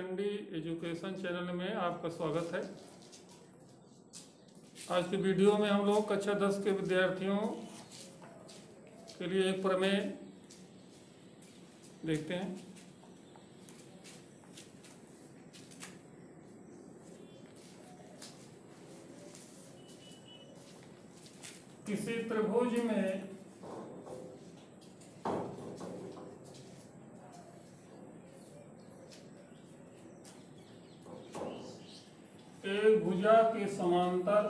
Study education channel में आपका स्वागत है। आज की वीडियो में हम लोग कक्षा 10 के विद्यार्थियों के लिए एक प्रमेय देखते हैं। किसी त्रिभुज में एक भुजा के समांतर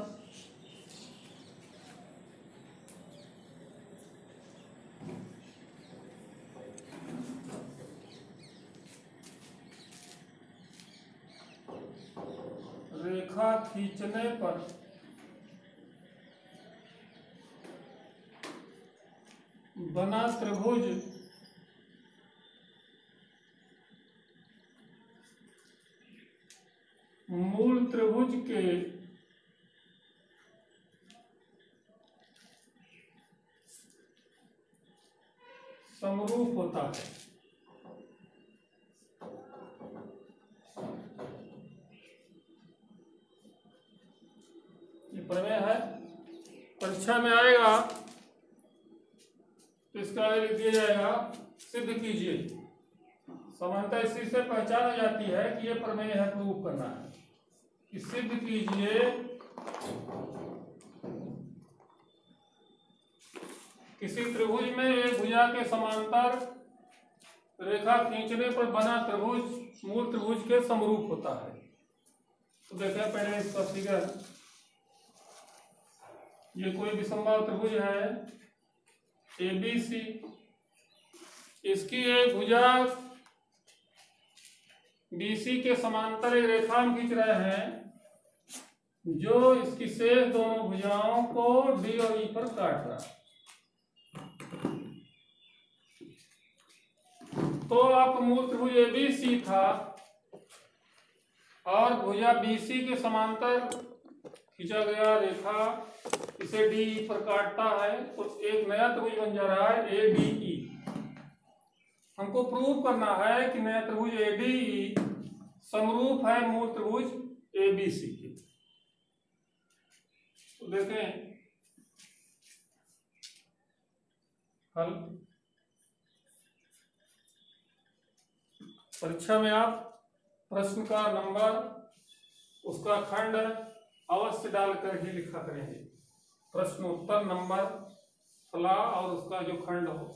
रेखा खींचने पर बना त्रिभुज मूल त्रिभुज के समरूप होता है। ये प्रमेय है, परीक्षा में आएगा तो इसका आगे लिख दिया जाएगा सिद्ध कीजिए। समानता इसी से पहचान हो जाती है कि ये प्रमेय है, प्रूव करना है कि सिद्ध कीजिए किसी त्रिभुज में एक भुजा के समांतर रेखा खींचने पर बना त्रिभुज मूल त्रिभुज के समरूप होता है। तो देखें पहले इसका फिगर। ये कोई विषमबाहु त्रिभुज है ABC, इसकी एक भुजा BC के समांतर एक रेखा हम खींच रहे हैं जो इसकी शेष दोनों भुजाओं को D और E पर काट रहा है। तो आपका मूल त्रिभुज ABC था और भुजा BC के समांतर खींचा गया रेखा इसे DE पर काटता है, तो एक नया त्रिभुज बन जा रहा है ADE। हमको प्रूव करना है कि नया त्रिभुज ADE समरूप है मूल त्रिभुज ABC के। तो देखें हल। परीक्षा में आप प्रश्न का नंबर, उसका खंड अवश्य डालकर ही लिखा करेंगे। प्रश्न उत्तर नंबर फला और उसका जो खंड हो।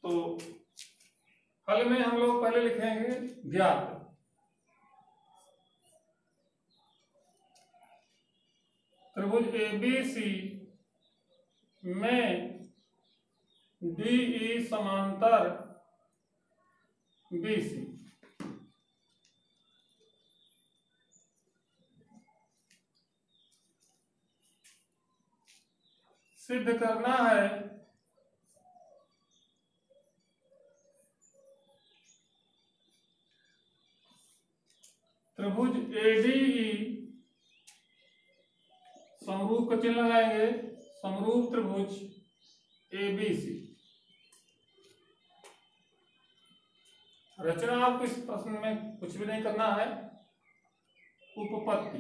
तो हल में हम लोग पहले लिखेंगे ज्ञात। त्रिभुज ABC में DE समांतर BC। सिद्ध करना है त्रिभुज ADE समरूप का चिन्ह लगाएंगे, समरूप त्रिभुज ABC। रचना आपको इस प्रश्न में कुछ भी नहीं करना है, उपपत्ति।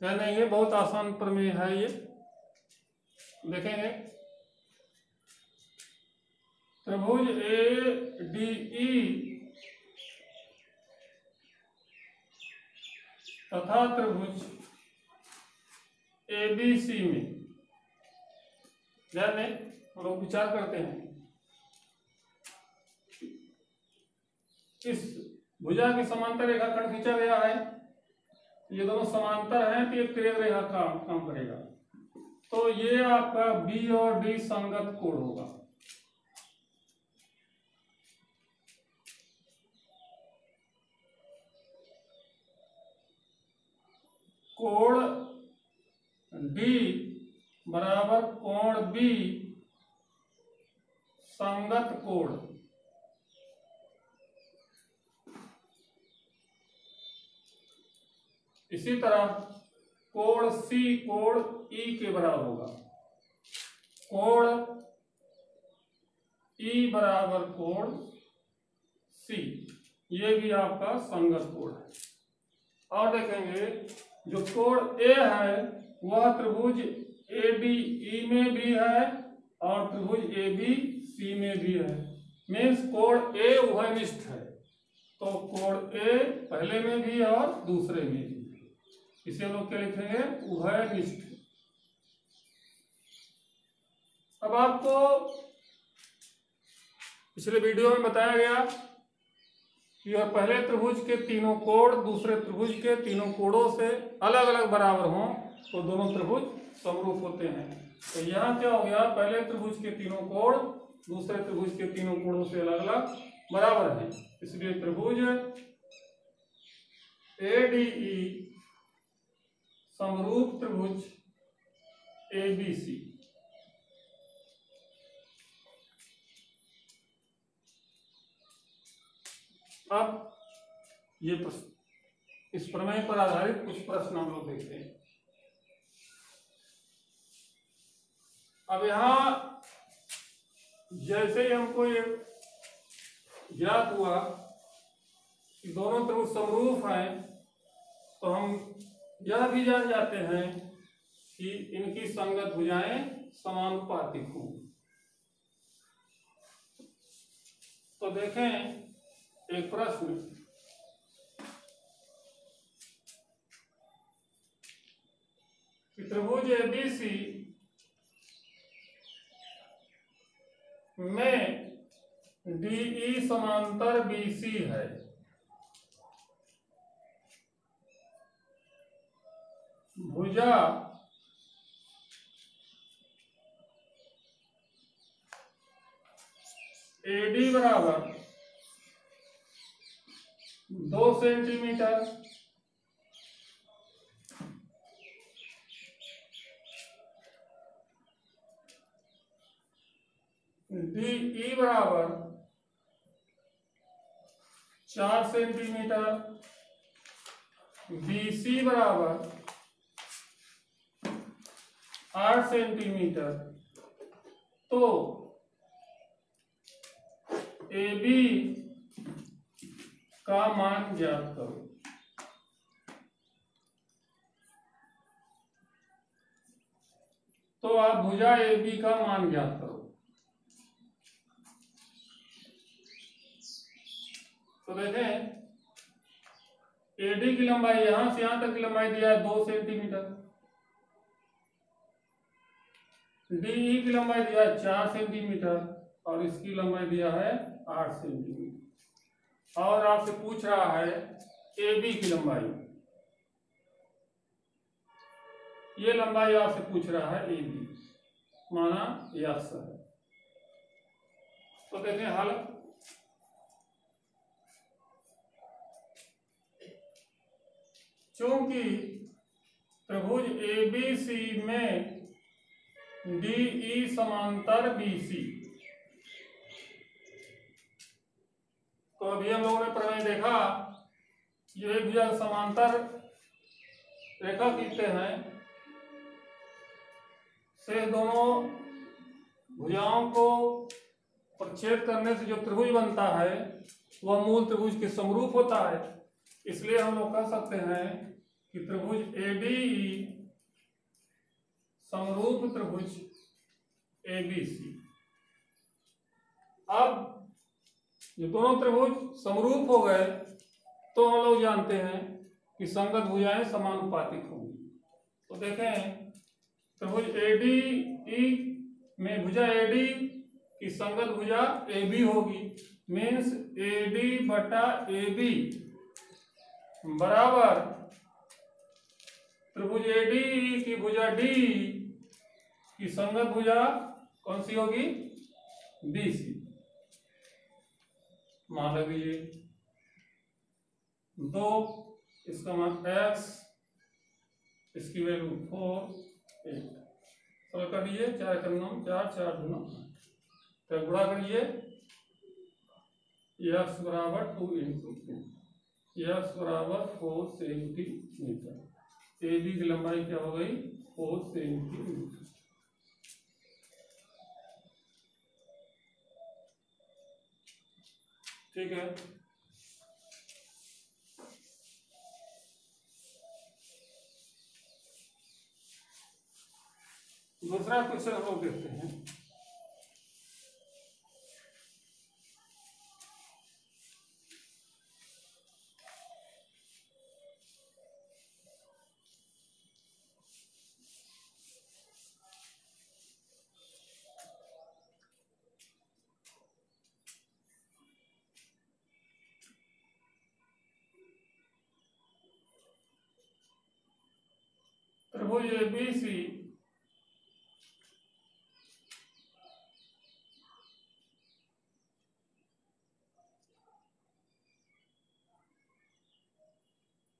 नहीं, ये बहुत आसान प्रमेय है। ये देखेंगे त्रिभुज ADE तथा त्रिभुज ABC में ध्यान दें, हम लोग विचार करते हैं। इस भुजा के समांतर रेखाखंड खींचा गया है, ये दोनों समांतर हैं तो एक तिर्यक रेखा काम करेगा। तो ये आपका B और D संगत कोण होगा। कोण D बराबर कोण B संगत कोण। इसी तरह कोण सी कोण ई के बराबर होगा। कोण ई बराबर कोण सी, ये भी आपका संगत कोण है। और देखेंगे जो कोण ए है वह त्रिभुज ए बी ई में भी है और त्रिभुज ए बी सी में भी है। मीन्स कोण ए उभयनिष्ठ है, तो कोण ए पहले में भी और दूसरे में भी, इसे लोग क्या लिखेंगे, उभयनिष्ठ। अब आपको पिछले वीडियो में बताया गया कि यह पहले त्रिभुज के तीनों कोण दूसरे त्रिभुज के तीनों कोणों से अलग अलग बराबर हों तो दोनों त्रिभुज समरूप होते हैं। तो यहाँ क्या हो गया, पहले त्रिभुज के तीनों कोण दूसरे त्रिभुज के तीनों कोणों से अलग अलग बराबर हैं, इसलिए त्रिभुज ADE समरूप त्रिभुज ABC। अब ये इस प्रमेय पर आधारित कुछ प्रश्न हम लोग देखते हैं। अब यहां जैसे ही हमको ये ज्ञात हुआ कि दोनों त्रिभुज समरूप हैं, तो हम यह भी जान जाते हैं कि इनकी संगत भुजाएं समानुपातिक हों। तो देखें एक प्रश्न, त्रिभुज ABC में DE समांतर BC है, भुजा AD बराबर 2 सेंटीमीटर, DE बराबर 4 सेंटीमीटर, BC बराबर 8 सेंटीमीटर। तो AB का मान ज्ञात करो। तो आप भुजा AB का मान ज्ञात करो। तो देखें AD की लंबाई यहां से यहां तक की लंबाई दिया है 2 सेंटीमीटर, DE की लंबाई दिया है 4 सेंटीमीटर और इसकी लंबाई दिया है 8 सेंटीमीटर। और आपसे पूछ रहा है AB की लंबाई, ये लंबाई आपसे पूछ रहा है AB, माना यक्ष है। तो देखें हल, चूंकि त्रिभुज ABC में DE समांतर BC, तो अभी हम लोगों ने प्रमेय देखा, ये एक भुजा समांतर रेखा खींचते हैं, से दोनों भुजाओं को प्रच्छेद करने से जो त्रिभुज बनता है वह मूल त्रिभुज के समरूप होता है। इसलिए हम लोग कह सकते हैं कि त्रिभुज ADE समरूप त्रिभुज ABC। अब ये दोनों त्रिभुज समरूप हो गए तो हम लोग जानते हैं कि संगत भुजाएं समानुपातिक होंगी। तो देखें त्रिभुज ADE में भुजा AD की संगत भुजा AB होगी, मीन्स AD बटा AB बराबर त्रिभुज ADE की भुजा DE की संगत भुजा कौन सी होगी, BC। मान लीजिए 2, इसका मान x, इसकी वैल्यू 4, 8। सरल कर लीजिए, 4 का 9, 4, 4 गुना 8, तो गुणा करिए, x बराबर 2 इंटू 2, x बराबर 4 सेंटीमीटर। ए बी की लंबाई क्या हो गई 4 सेंटीमीटर। ठीक है, दूसरा क्वेश्चन हम लोग देखते हैं। त्रिभुज एबीसी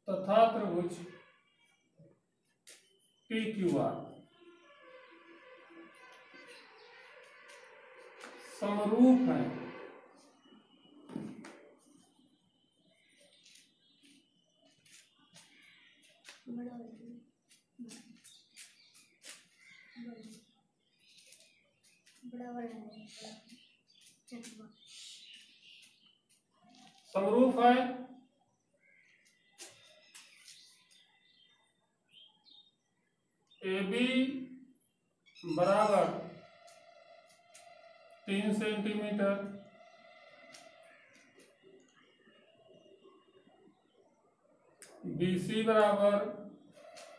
तथा त्रिभुज PQR समरूप हैं समरूप है AB बराबर 3 सेंटीमीटर, BC बराबर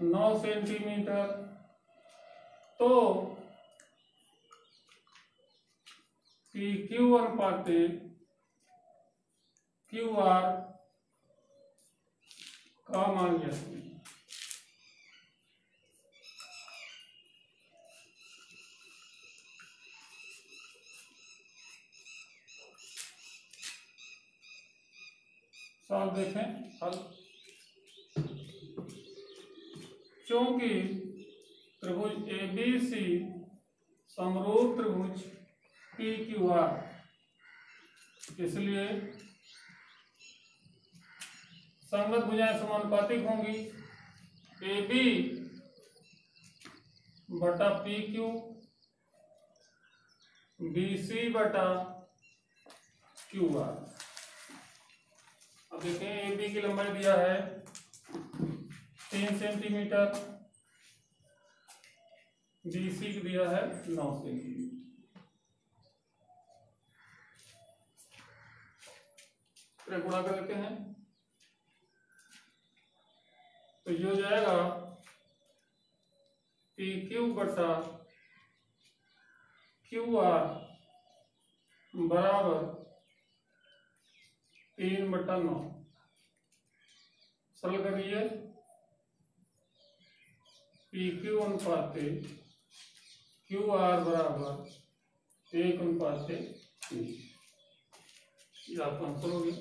9 सेंटीमीटर, तो PQ अनुपाते QR का मान ज्ञात। सवाल देखें हल। क्योंकि त्रिभुज एबीसी समरूप त्रिभुज PQR, इसलिए संगत भुजाएं समानुपातिक होंगी। AB बटा PQ, BC बटा QR। अब देखें AB की लंबाई दिया है 3 सेंटीमीटर, BC की दिया है 9 सेंटीमीटर। गुणा कर देते हैं तो ये हो जाएगा PQ बटा QR बराबर 3 बटा 9। सरल करिए, PQ अनुपात QR बराबर 1 अनुपात 3। ये आपका आंसर हो गया।